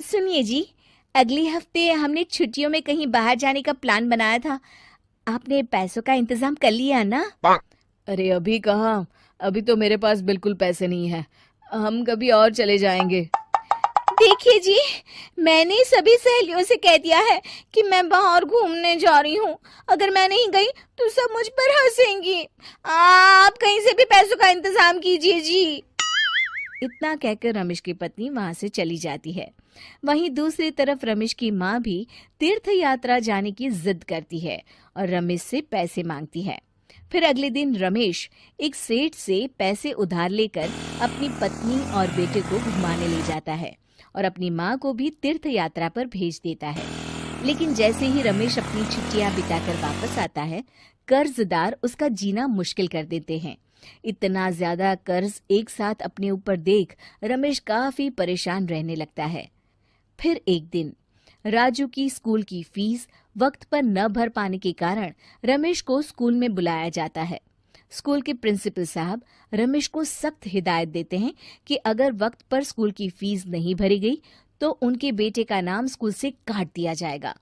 सुनिए जी, अगले हफ्ते हमने छुट्टियों में कहीं बाहर जाने का प्लान बनाया था। आपने पैसों का इंतजाम कर लिया ना? अरे अभी कहाँ, अभी तो मेरे पास बिल्कुल पैसे नहीं है। हम कभी और चले जाएंगे। देखिए जी, मैंने सभी सहेलियों से कह दिया है कि मैं बाहर घूमने जा रही हूँ। अगर मैं नहीं गई तो सब मुझ पर हंसेंगी। आप कहीं से भी पैसों का इंतजाम कीजिए जी। इतना कहकर रमेश की पत्नी वहां से चली जाती है। वहीं दूसरी तरफ रमेश की माँ भी तीर्थ यात्रा जाने की जिद करती है और रमेश से पैसे मांगती है। फिर अगले दिन रमेश एक सेठ से पैसे उधार लेकर अपनी पत्नी और बेटे को घुमाने ले जाता है और अपनी माँ को भी तीर्थ यात्रा पर भेज देता है। लेकिन जैसे ही रमेश अपनी छुट्टियां बिताकर वापस आता है, कर्जदार उसका जीना मुश्किल कर देते हैं। इतना ज्यादा कर्ज एक साथ अपने ऊपर देख रमेश काफी परेशान रहने लगता है। फिर एक दिन राजू की स्कूल की फीस वक्त पर न भर पाने के कारण रमेश को स्कूल में बुलाया जाता है। स्कूल के प्रिंसिपल साहब रमेश को सख्त हिदायत देते हैं कि अगर वक्त पर स्कूल की फीस नहीं भरी गई तो उनके बेटे का नाम स्कूल से काट दिया जाएगा।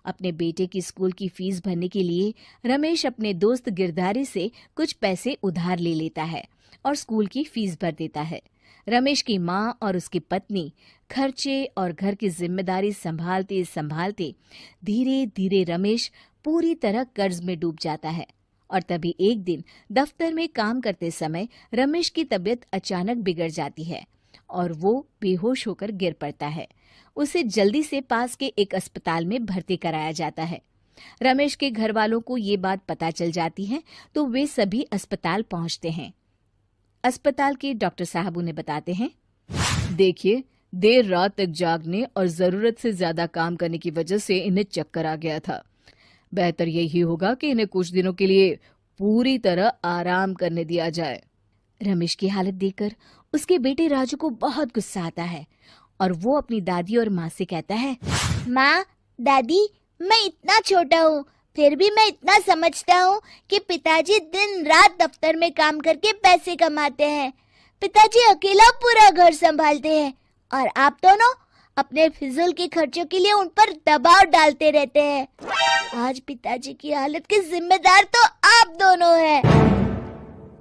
अपने बेटे की स्कूल की फीस भरने के लिए रमेश अपने दोस्त गिरधारी से कुछ पैसे उधार ले लेता है और स्कूल की फीस भर देता है। रमेश की माँ और उसकी पत्नी खर्चे और घर की जिम्मेदारी संभालते संभालते धीरे धीरे रमेश पूरी तरह कर्ज में डूब जाता है। और तभी एक दिन दफ्तर में काम करते समय रमेश की तबीयत अचानक बिगड़ जाती है और वो बेहोश होकर गिर पड़ता है। उसे जल्दी से पास के एक अस्पताल में भर्ती कराया जाता है। रमेश के घर वालों को ये बात पता चल जाती है तो वे सभी अस्पताल पहुंचते हैं। अस्पताल के डॉक्टर साहब उन्हें बताते हैं, देखिए, देर रात तक जागने और जरूरत से ज्यादा काम करने की वजह से इन्हें चक्कर आ गया था। बेहतर यही होगा कि इन्हें कुछ दिनों के लिए पूरी तरह आराम करने दिया जाए। रमेश की हालत देखकर उसके बेटे राजू को बहुत गुस्सा आता है और वो अपनी दादी और माँ से कहता है, माँ, दादी, मैं इतना छोटा हूँ फिर भी मैं इतना समझता हूँ कि पिताजी दिन रात दफ्तर में काम करके पैसे कमाते हैं। पिताजी अकेला पूरा घर संभालते हैं और आप दोनों अपने फिजूल के खर्चों के लिए उन पर दबाव डालते रहते हैं। आज पिताजी की हालत के जिम्मेदार तो आप दोनों हैं।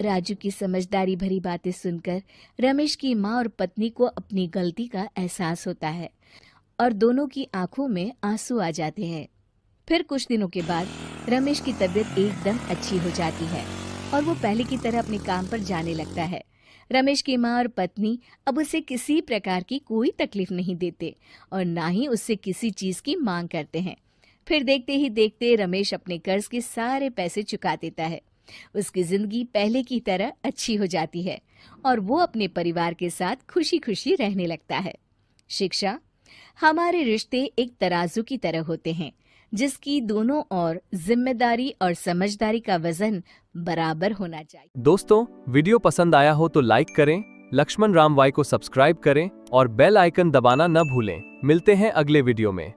राजू की समझदारी भरी बातें सुनकर रमेश की माँ और पत्नी को अपनी गलती का एहसास होता है और दोनों की आंखों में आंसू आ जाते हैं। फिर कुछ दिनों के बाद रमेश की तबीयत एकदम अच्छी हो जाती है और वो पहले की तरह अपने काम पर जाने लगता है। रमेश की माँ और पत्नी अब उसे किसी प्रकार की कोई तकलीफ नहीं देते और ना ही उससे किसी चीज की मांग करते हैं। फिर देखते ही देखते रमेश अपने कर्ज के सारे पैसे चुका देता है। उसकी जिंदगी पहले की तरह अच्छी हो जाती है और वो अपने परिवार के साथ खुशी खुशी रहने लगता है। शिक्षा, हमारे रिश्ते एक तराजू की तरह होते हैं जिसकी दोनों ओर जिम्मेदारी और समझदारी का वजन बराबर होना चाहिए। दोस्तों, वीडियो पसंद आया हो तो लाइक करें, लक्ष्मण राम वाई को सब्सक्राइब करें और बेल आइकन दबाना न भूलें। मिलते हैं अगले वीडियो में।